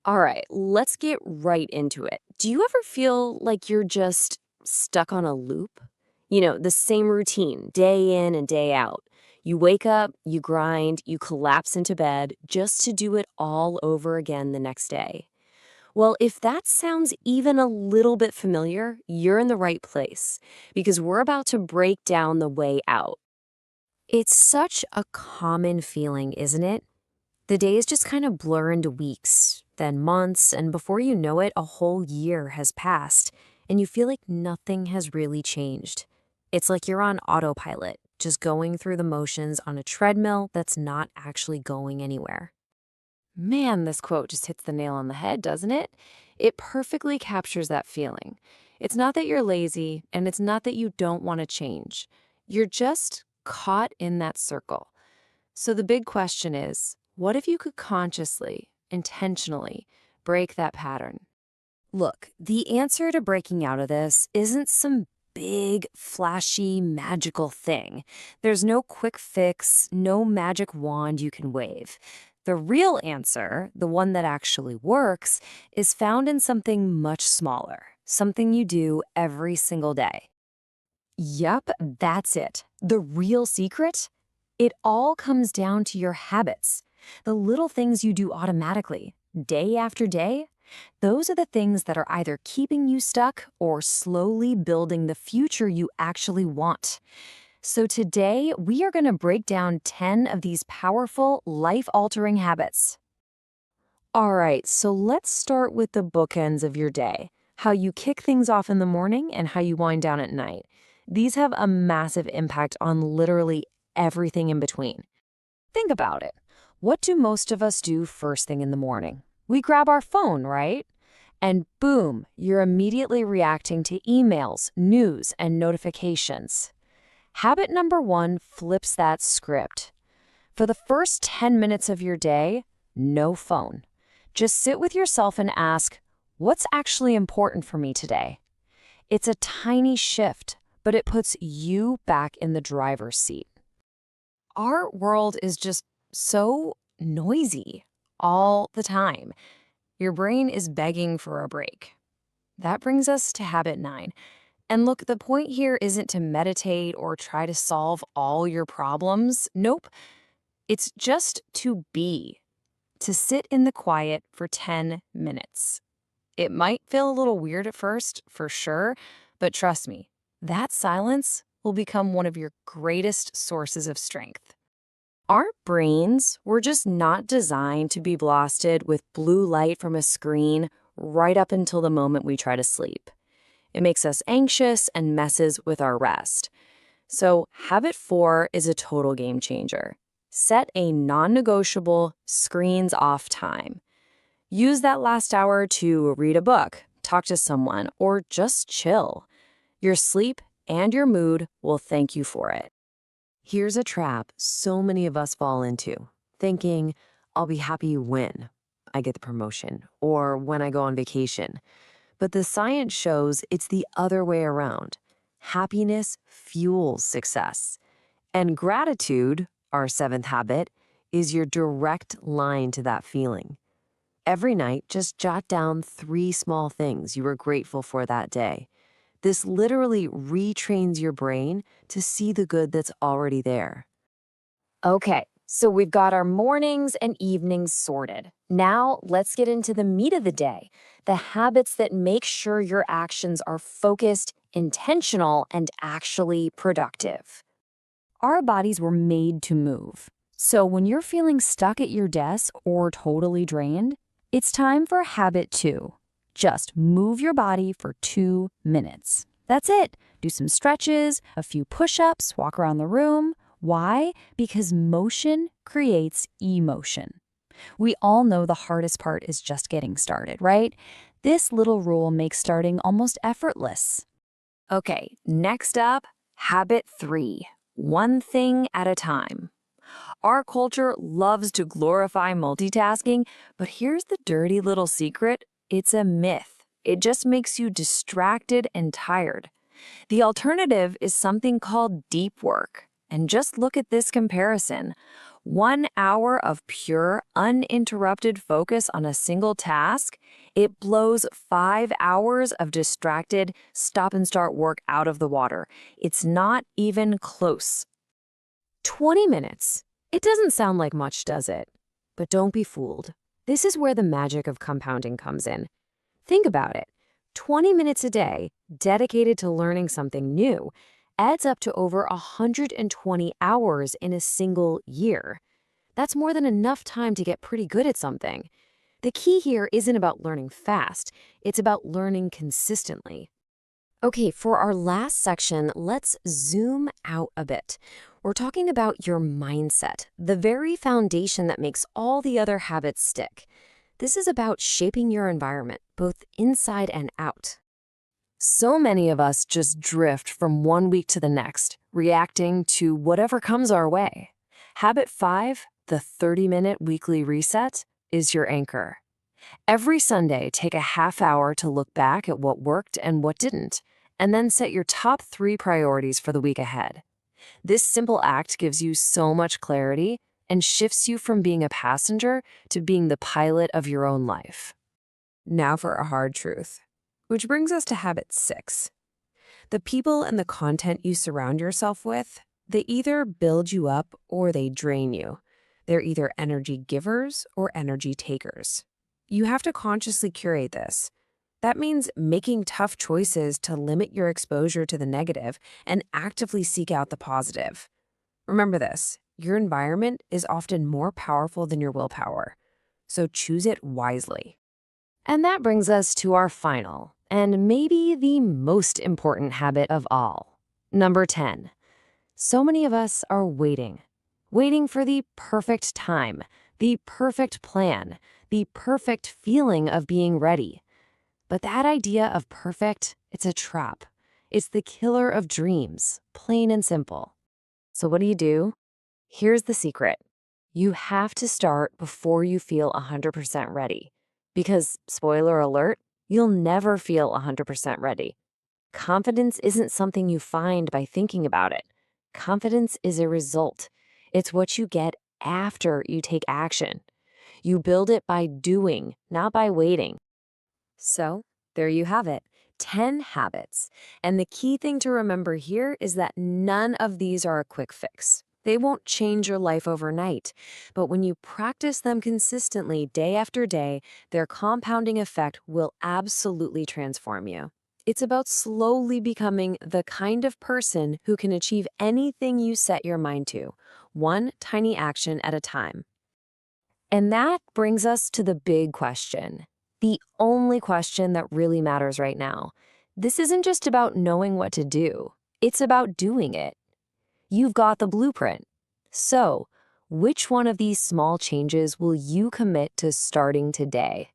All right, let's get right into it. Do you ever feel like you're just stuck on a loop? The same routine, day in and day out. You wake up, you grind, you collapse into bed just to do it all over again the next day. Well, if that sounds even a little bit familiar, you're in the right place because we're about to break down the way out. It's such a common feeling, isn't it? The days just kind of blur into weeks, then months, and before you know it, a whole year has passed, and you feel like nothing has really changed. It's like you're on autopilot, just going through the motions on a treadmill that's not actually going anywhere. Man, this quote just hits the nail on the head, doesn't it? It perfectly captures that feeling. It's not that you're lazy, and it's not that you don't want to change. You're just caught in that circle. So the big question is, what if you could consciously, intentionally break that pattern? Look, the answer to breaking out of this isn't some big, flashy, magical thing. There's no quick fix, no magic wand you can wave. The real answer, the one that actually works, is found in something much smaller, something you do every single day. Yup, that's it. The real secret? It all comes down to your habits. The little things you do automatically, day after day, those are the things that are either keeping you stuck or slowly building the future you actually want. So today, we are going to break down 10 of these powerful, life-altering habits. All right, so let's start with the bookends of your day, how you kick things off in the morning and how you wind down at night. These have a massive impact on literally everything in between. Think about it. What do most of us do first thing in the morning? We grab our phone, right? And boom, you're immediately reacting to emails, news, and notifications. Habit number one flips that script. For the first 10 minutes of your day, no phone. Just sit with yourself and ask, what's actually important for me today? It's a tiny shift, but it puts you back in the driver's seat. Our world is just so noisy all the time. Your brain is begging for a break. That brings us to habit 9. And look, the point here isn't to meditate or try to solve all your problems. Nope. It's just to be, to sit in the quiet for 10 minutes. It might feel a little weird at first, for sure, but trust me, that silence will become one of your greatest sources of strength. Our brains were just not designed to be blasted with blue light from a screen right up until the moment we try to sleep. It makes us anxious and messes with our rest. So habit 4 is a total game changer. Set a non-negotiable screens off time. Use that last hour to read a book, talk to someone, or just chill. Your sleep and your mood will thank you for it. Here's a trap so many of us fall into, thinking, I'll be happy when I get the promotion or when I go on vacation. But the science shows it's the other way around. Happiness fuels success. And gratitude, our 7th habit, is your direct line to that feeling. Every night, just jot down 3 small things you were grateful for that day. This literally retrains your brain to see the good that's already there. Okay, so we've got our mornings and evenings sorted. Now let's get into the meat of the day, the habits that make sure your actions are focused, intentional, and actually productive. Our bodies were made to move. So when you're feeling stuck at your desk or totally drained, it's time for habit 2. Just move your body for 2 minutes. That's it. Do some stretches, a few push-ups, walk around the room. Why? Because motion creates emotion. We all know the hardest part is just getting started, right? This little rule makes starting almost effortless. Okay, next up, habit 3. One thing at a time. Our culture loves to glorify multitasking, but here's the dirty little secret. It's a myth. It just makes you distracted and tired. The alternative is something called deep work. And just look at this comparison. 1 hour of pure, uninterrupted focus on a single task, it blows 5 hours of distracted, stop and start work out of the water. It's not even close. 20 minutes. It doesn't sound like much, does it? But don't be fooled. This is where the magic of compounding comes in. Think about it. 20 minutes a day, dedicated to learning something new, adds up to over 120 hours in a single year. That's more than enough time to get pretty good at something. The key here isn't about learning fast, it's about learning consistently. Okay, for our last section, let's zoom out a bit. We're talking about your mindset, the very foundation that makes all the other habits stick. This is about shaping your environment, both inside and out. So many of us just drift from one week to the next, reacting to whatever comes our way. Habit 5, the 30-minute weekly reset, is your anchor. Every Sunday, take a half hour to look back at what worked and what didn't, and then set your top 3 priorities for the week ahead. This simple act gives you so much clarity and shifts you from being a passenger to being the pilot of your own life. Now for a hard truth, which brings us to habit 6. The people and the content you surround yourself with, they either build you up or they drain you. They're either energy givers or energy takers. You have to consciously curate this. That means making tough choices to limit your exposure to the negative and actively seek out the positive. Remember this, your environment is often more powerful than your willpower, so choose it wisely. And that brings us to our final, and maybe the most important habit of all. Number 10. So many of us are waiting for the perfect time, the perfect plan, the perfect feeling of being ready. But that idea of perfect, it's a trap. It's the killer of dreams, plain and simple. So what do? Here's the secret. You have to start before you feel 100% ready. Because, spoiler alert, you'll never feel 100% ready. Confidence isn't something you find by thinking about it. Confidence is a result. It's what you get after you take action. You build it by doing, not by waiting. So, there you have it, 10 habits. And the key thing to remember here is that none of these are a quick fix. They won't change your life overnight, but when you practice them consistently day after day, their compounding effect will absolutely transform you. It's about slowly becoming the kind of person who can achieve anything you set your mind to, one tiny action at a time. And that brings us to the big question. The only question that really matters right now. This isn't just about knowing what to do. It's about doing it. You've got the blueprint. So, which one of these small changes will you commit to starting today?